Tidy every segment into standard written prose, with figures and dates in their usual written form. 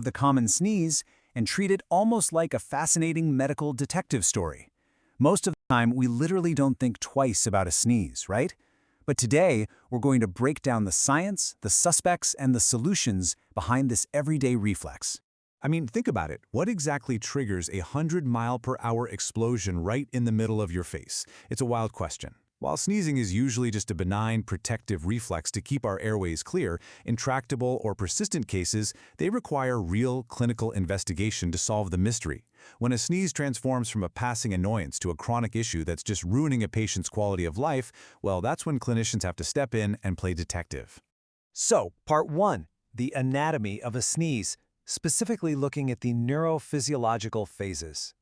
the common sneeze and treat it almost like a fascinating medical detective story. Most of the time, we literally don't think twice about a sneeze, right? But today, we're going to break down the science, the suspects, and the solutions behind this everyday reflex. I mean, think about it. What exactly triggers a 100-mile-per-hour explosion right in the middle of your face? It's a wild question. While sneezing is usually just a benign, protective reflex to keep our airways clear, intractable or persistent cases, they require real clinical investigation to solve the mystery. When a sneeze transforms from a passing annoyance to a chronic issue that's just ruining a patient's quality of life, well, that's when clinicians have to step in and play detective. So, Part 1, the anatomy of a sneeze, specifically looking at the neurophysiological phases.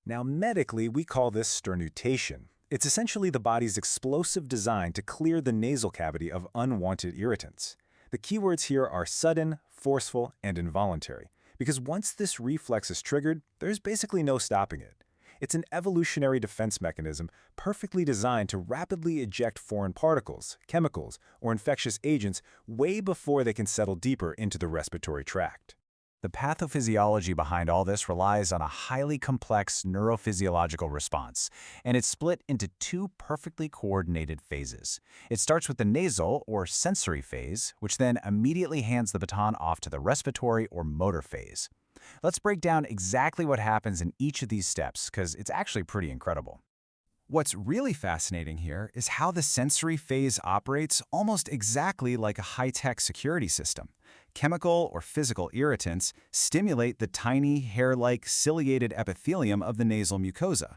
Now, medically, we call this sternutation. It's essentially the body's explosive design to clear the nasal cavity of unwanted irritants. The keywords here are sudden, forceful, and involuntary, because once this reflex is triggered, there's basically no stopping it. It's an evolutionary defense mechanism perfectly designed to rapidly eject foreign particles, chemicals, or infectious agents way before they can settle deeper into the respiratory tract. The pathophysiology behind all this relies on a highly complex neurophysiological response, and it's split into two perfectly coordinated phases. It starts with the nasal or sensory phase, which then immediately hands the baton off to the respiratory or motor phase. Let's break down exactly what happens in each of these steps, because it's actually pretty incredible. What's really fascinating here is how the sensory phase operates almost exactly like a high-tech security system. Chemical or physical irritants stimulate the tiny, hair-like ciliated epithelium of the nasal mucosa.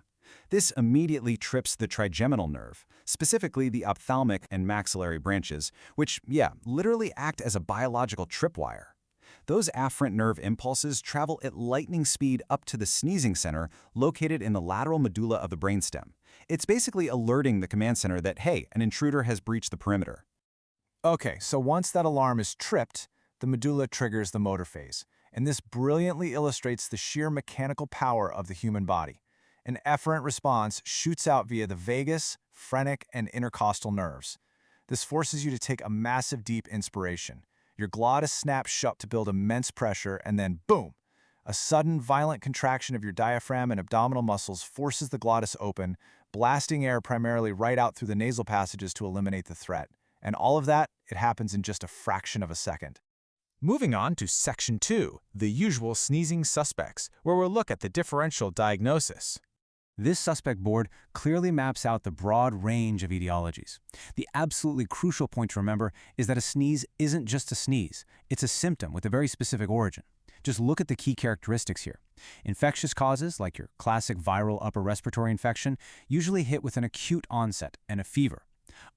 This immediately trips the trigeminal nerve, specifically the ophthalmic and maxillary branches, which, literally act as a biological tripwire. Those afferent nerve impulses travel at lightning speed up to the sneezing center located in the lateral medulla of the brainstem. It's basically alerting the command center that, hey, an intruder has breached the perimeter. Okay, so once that alarm is tripped, the medulla triggers the motor phase, and this brilliantly illustrates the sheer mechanical power of the human body. An efferent response shoots out via the vagus, phrenic, and intercostal nerves. This forces you to take a massive deep inspiration. Your glottis snaps shut to build immense pressure, and then boom! A sudden, violent contraction of your diaphragm and abdominal muscles forces the glottis open, blasting air primarily right out through the nasal passages to eliminate the threat. And all of that, it happens in just a fraction of a second. Moving on to Section 2, the usual sneezing suspects, where we'll look at the differential diagnosis. This suspect board clearly maps out the broad range of etiologies. The absolutely crucial point to remember is that a sneeze isn't just a sneeze. It's a symptom with a very specific origin. Just look at the key characteristics here. Infectious causes, like your classic viral upper respiratory infection, usually hit with an acute onset and a fever.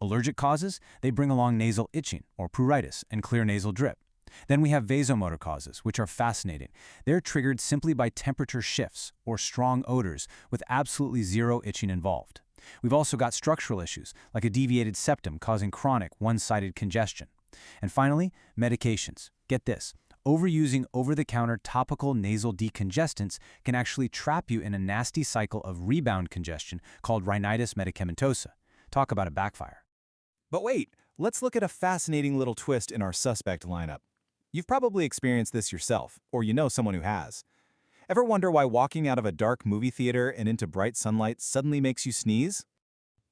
Allergic causes, they bring along nasal itching or pruritus and clear nasal drip. Then we have vasomotor causes, which are fascinating. They're triggered simply by temperature shifts or strong odors with absolutely zero itching involved. We've also got structural issues, like a deviated septum causing chronic, one-sided congestion. And finally, medications. Get this. Overusing over-the-counter topical nasal decongestants can actually trap you in a nasty cycle of rebound congestion called rhinitis medicamentosa. Talk about a backfire. But wait, let's look at a fascinating little twist in our suspect lineup. You've probably experienced this yourself, or you know someone who has. Ever wonder why walking out of a dark movie theater and into bright sunlight suddenly makes you sneeze?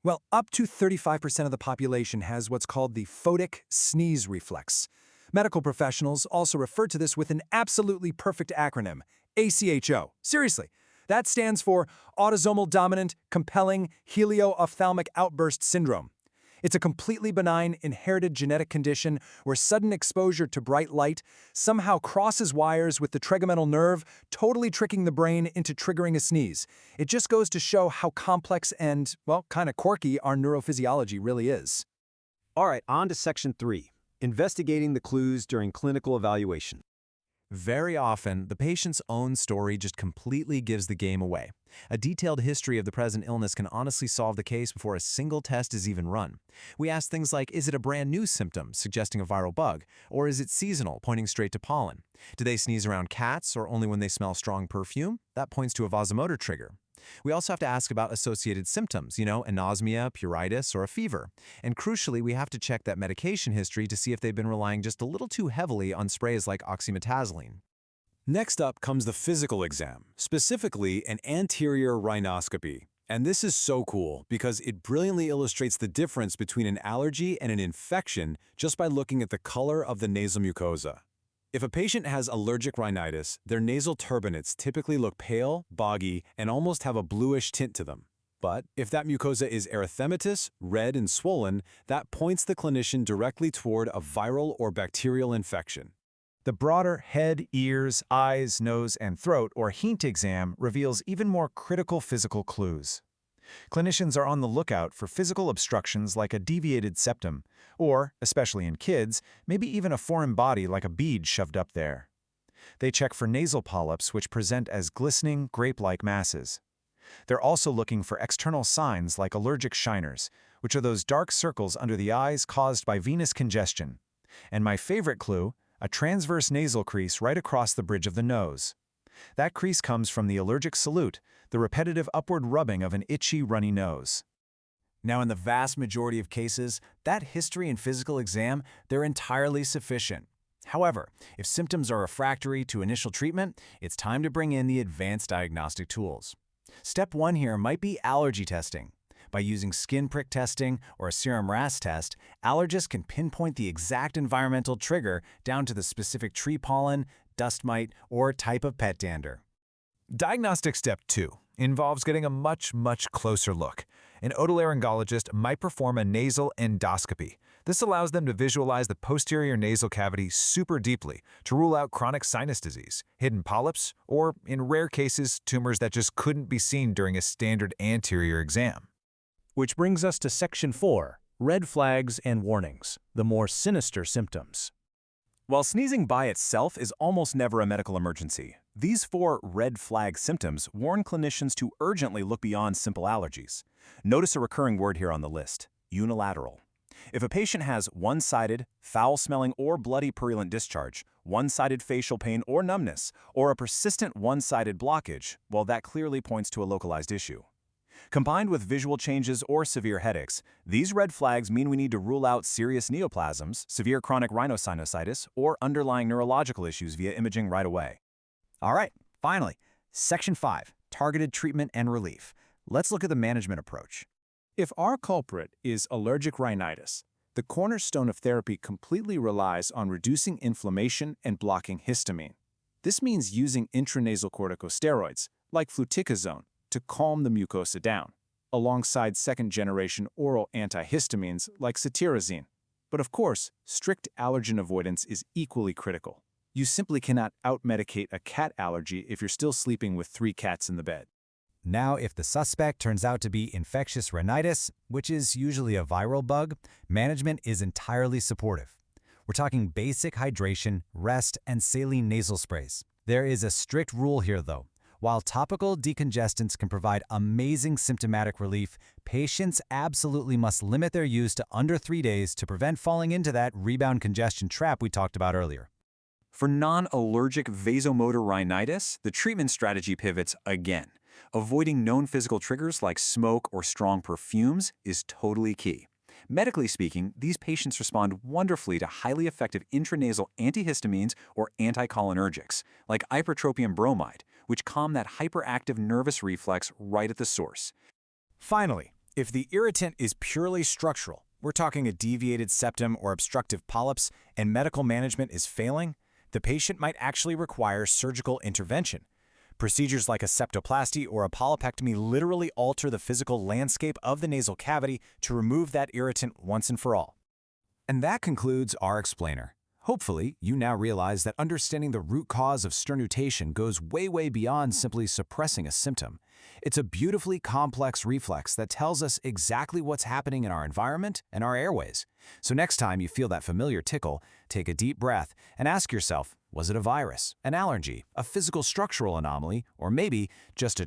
Well, up to 35% of the population has what's called the photic sneeze reflex. Medical professionals also refer to this with an absolutely perfect acronym, ACHO. Seriously, that stands for Autosomal Dominant Compelling Helio-Ophthalmic Outburst Syndrome. It's a completely benign, inherited genetic condition where sudden exposure to bright light somehow crosses wires with the trigeminal nerve, totally tricking the brain into triggering a sneeze. It just goes to show how complex and, well, kind of quirky our neurophysiology really is. All right, on to Section 3, investigating the clues during clinical evaluation. Very often, the patient's own story just completely gives the game away. A detailed history of the present illness can honestly solve the case before a single test is even run. We ask things like, is it a brand new symptom, suggesting a viral bug? Or is it seasonal, pointing straight to pollen? Do they sneeze around cats or only when they smell strong perfume? That points to a vasomotor trigger. We also have to ask about associated symptoms, anosmia, pruritus, or a fever. And crucially, we have to check that medication history to see if they've been relying just a little too heavily on sprays like oxymetazoline. Next up comes the physical exam, specifically an anterior rhinoscopy. And this is so cool because it brilliantly illustrates the difference between an allergy and an infection just by looking at the color of the nasal mucosa. If a patient has allergic rhinitis, their nasal turbinates typically look pale, boggy, and almost have a bluish tint to them. But if that mucosa is erythematous, red, and swollen, that points the clinician directly toward a viral or bacterial infection. The broader head, ears, eyes, nose, and throat, or HEINT exam, reveals even more critical physical clues. Clinicians are on the lookout for physical obstructions like a deviated septum, or, especially in kids, maybe even a foreign body like a bead shoved up there. They check for nasal polyps, which present as glistening, grape-like masses. They're also looking for external signs like allergic shiners, which are those dark circles under the eyes caused by venous congestion. And my favorite clue, a transverse nasal crease right across the bridge of the nose. That crease comes from the allergic salute, the repetitive upward rubbing of an itchy, runny nose. Now, in the vast majority of cases, that history and physical exam, they're entirely sufficient. However, if symptoms are refractory to initial treatment, it's time to bring in the advanced diagnostic tools. Step 1 here might be allergy testing. By using skin prick testing or a serum RAS test, allergists can pinpoint the exact environmental trigger down to the specific tree pollen, dust mite, or type of pet dander. Diagnostic step 2 involves getting a much closer look. An otolaryngologist might perform a nasal endoscopy. This allows them to visualize the posterior nasal cavity super deeply to rule out chronic sinus disease, hidden polyps, or, in rare cases, tumors that just couldn't be seen during a standard anterior exam. Which brings us to Section 4, Red Flags and Warnings, the more sinister symptoms. While sneezing by itself is almost never a medical emergency, these 4 red flag symptoms warn clinicians to urgently look beyond simple allergies. Notice a recurring word here on the list: unilateral. If a patient has one-sided, foul-smelling or bloody purulent discharge, one-sided facial pain or numbness, or a persistent one-sided blockage, well, that clearly points to a localized issue. Combined with visual changes or severe headaches, these red flags mean we need to rule out serious neoplasms, severe chronic rhinosinusitis, or underlying neurological issues via imaging right away. All right, finally, Section 5, Targeted Treatment and Relief. Let's look at the management approach. If our culprit is allergic rhinitis, the cornerstone of therapy completely relies on reducing inflammation and blocking histamine. This means using intranasal corticosteroids, like fluticasone, to calm the mucosa down, alongside second-generation oral antihistamines like cetirizine. But of course, strict allergen avoidance is equally critical. You simply cannot out-medicate a cat allergy if you're still sleeping with 3 cats in the bed. Now, if the suspect turns out to be infectious rhinitis, which is usually a viral bug, management is entirely supportive. We're talking basic hydration, rest, and saline nasal sprays. There is a strict rule here, though. While topical decongestants can provide amazing symptomatic relief, patients absolutely must limit their use to under 3 days to prevent falling into that rebound congestion trap we talked about earlier. For non-allergic vasomotor rhinitis, the treatment strategy pivots again. Avoiding known physical triggers like smoke or strong perfumes is totally key. Medically speaking, these patients respond wonderfully to highly effective intranasal antihistamines or anticholinergics, like ipratropium bromide, which calm that hyperactive nervous reflex right at the source. Finally, if the irritant is purely structural, we're talking a deviated septum or obstructive polyps, and medical management is failing, the patient might actually require surgical intervention. Procedures like a septoplasty or a polypectomy literally alter the physical landscape of the nasal cavity to remove that irritant once and for all. And that concludes our explainer. Hopefully, you now realize that understanding the root cause of sternutation goes way beyond simply suppressing a symptom. It's a beautifully complex reflex that tells us exactly what's happening in our environment and our airways. So next time you feel that familiar tickle, take a deep breath and ask yourself, was it a virus, an allergy, a physical structural anomaly, or maybe just a